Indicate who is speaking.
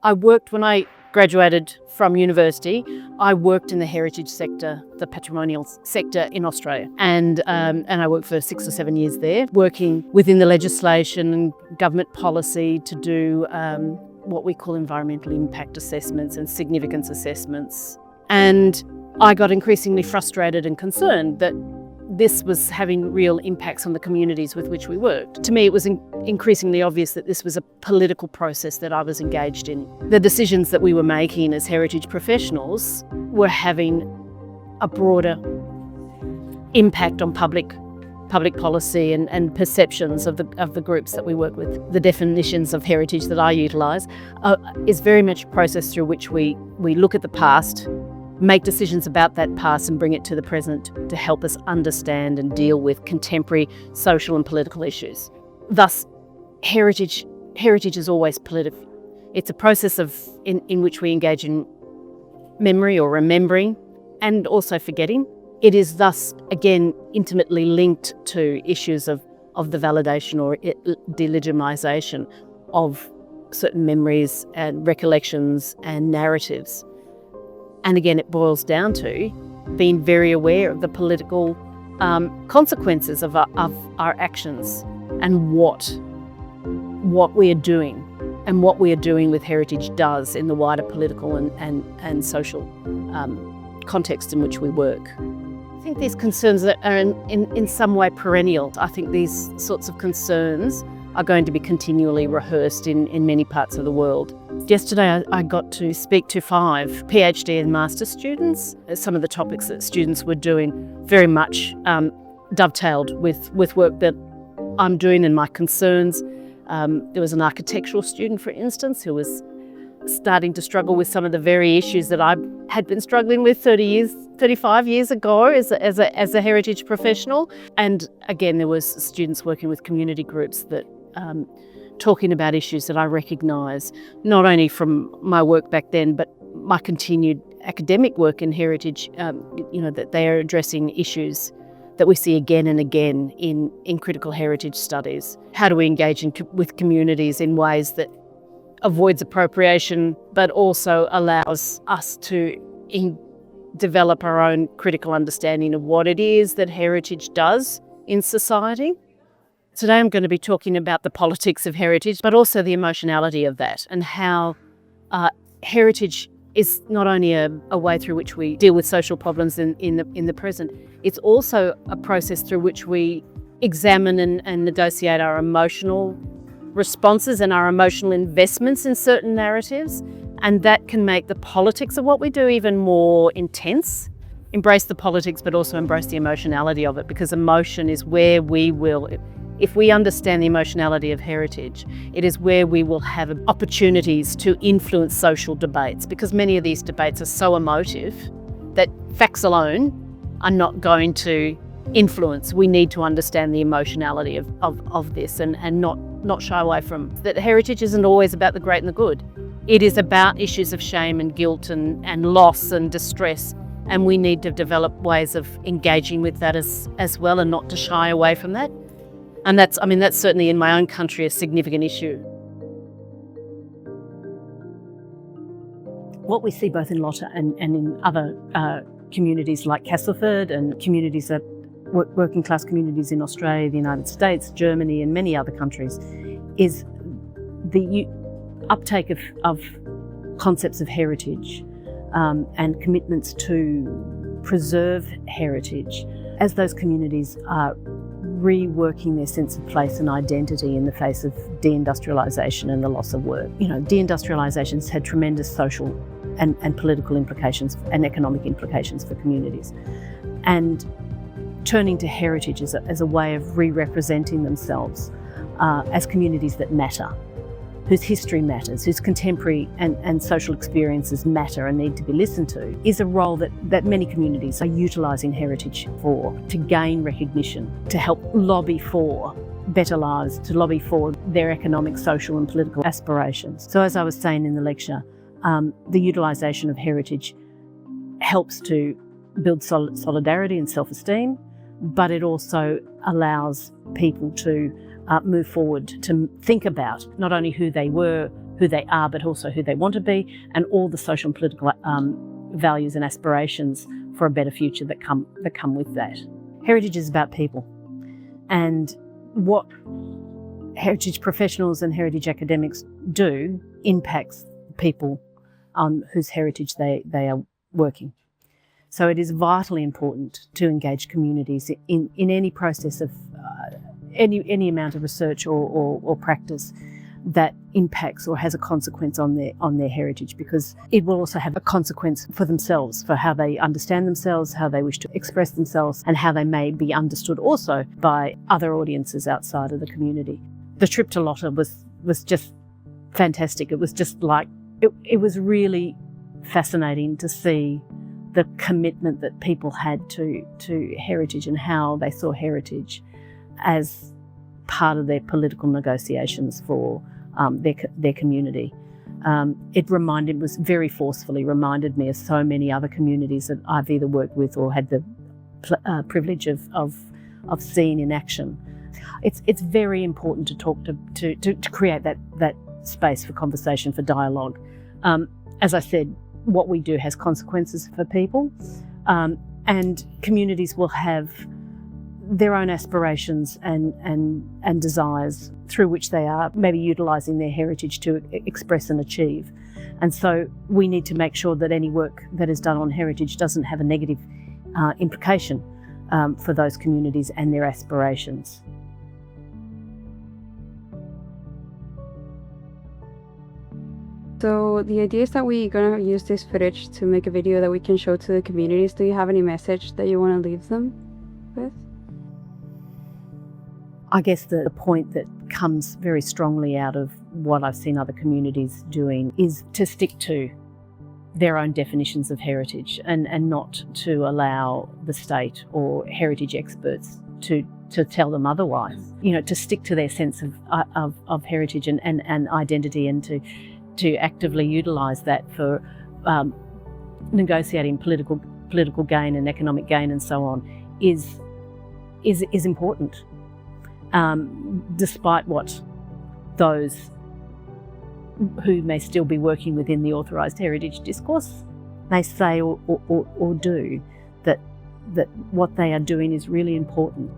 Speaker 1: When I graduated from university, I worked in the heritage sector, the patrimonial sector in Australia. And I worked for 6 or 7 years there, working within the legislation and government policy to do what we call environmental impact assessments and significance assessments. And I got increasingly frustrated and concerned that this was having real impacts on the communities with which we worked. To me, it was increasingly obvious that this was a political process that I was engaged in. The decisions that we were making as heritage professionals were having a broader impact on public policy and perceptions of the groups that we work with. The definitions of heritage that I utilise is very much a process through which we look at the past, make decisions about that past and bring it to the present to help us understand and deal with contemporary social and political issues. Thus, heritage is always political. It's a process in which we engage in memory or remembering and also forgetting. It is thus, again, intimately linked to issues of the validation or delegitimization of certain memories and recollections and narratives. And again, it boils down to being very aware of the political consequences of our actions and what we are doing and what we are doing with heritage does in the wider political and social context in which we work. I think these concerns are in some way perennial. I think these sorts of concerns are going to be continually rehearsed in many parts of the world. Yesterday I got to speak to 5 PhD and master students. Some of the topics that students were doing very much dovetailed with work that I'm doing and my concerns. There was an architectural student, for instance, who was starting to struggle with some of the very issues that I had been struggling with 35 years ago as a heritage professional. And again, there was students working with community groups that talking about issues that I recognise, not only from my work back then, but my continued academic work in heritage, that they are addressing issues that we see again and again in critical heritage studies. How do we engage with communities in ways that avoids appropriation, but also allows us to develop our own critical understanding of what it is that heritage does in society? Today I'm going to be talking about the politics of heritage, but also the emotionality of that and how heritage is not only a way through which we deal with social problems in the present, it's also a process through which we examine and negotiate our emotional responses and our emotional investments in certain narratives, and that can make the politics of what we do even more intense. Embrace the politics, but also embrace the emotionality of it, because emotion is where we will, if we understand the emotionality of heritage, it is where we will have opportunities to influence social debates, because many of these debates are so emotive that facts alone are not going to influence. We need to understand the emotionality of this and not shy away from that. Heritage isn't always about the great and the good. It is about issues of shame and guilt and loss and distress, and we need to develop ways of engaging with that as well, and not to shy away from that. And that's certainly in my own country a significant issue. What we see both in Lotta and in other communities like Castleford and communities that working class communities in Australia, the United States, Germany and many other countries, is the uptake of concepts of heritage and commitments to preserve heritage as those communities are reworking their sense of place and identity in the face of deindustrialisation and the loss of work. Deindustrialisation has had tremendous social and political implications and economic implications for communities. And turning to heritage as a way of re-representing themselves as communities that matter, whose history matters, whose contemporary and social experiences matter and need to be listened to, is a role that many communities are utilising heritage for, to gain recognition, to help lobby for better lives, to lobby for their economic, social and political aspirations. So as I was saying in the lecture, the utilisation of heritage helps to build solidarity and self-esteem, but it also allows people to move forward, to think about not only who they were, who they are, but also who they want to be, and all the social and political values and aspirations for a better future that come with that. Heritage is about people, and what heritage professionals and heritage academics do impacts people on whose heritage they are working. So it is vitally important to engage communities in any process of any amount of research or practice that impacts or has a consequence on their heritage, because it will also have a consequence for themselves, for how they understand themselves, how they wish to express themselves, and how they may be understood also by other audiences outside of the community. The trip to Lotte was just fantastic. It was just like, it was really fascinating to see the commitment that people had to heritage and how they saw heritage as part of their political negotiations for their community. It was very forcefully reminded me of so many other communities that I've either worked with or had the privilege of seeing in action. It's very important to talk to create that space for conversation, for dialogue. As I said, what we do has consequences for people, and communities will have their own aspirations and desires through which they are maybe utilising their heritage to express and achieve. And so we need to make sure that any work that is done on heritage doesn't have a negative implication for those communities and their aspirations.
Speaker 2: So the idea is that we're going to use this footage to make a video that we can show to the communities. Do you have any message that you want to leave them with?
Speaker 1: I guess the point that comes very strongly out of what I've seen other communities doing is to stick to their own definitions of heritage and not to allow the state or heritage experts to tell them otherwise. To stick to their sense of heritage and identity, and to actively utilise that for negotiating political gain and economic gain and so on is important. Despite what those who may still be working within the authorised heritage discourse may say or do, that what they are doing is really important.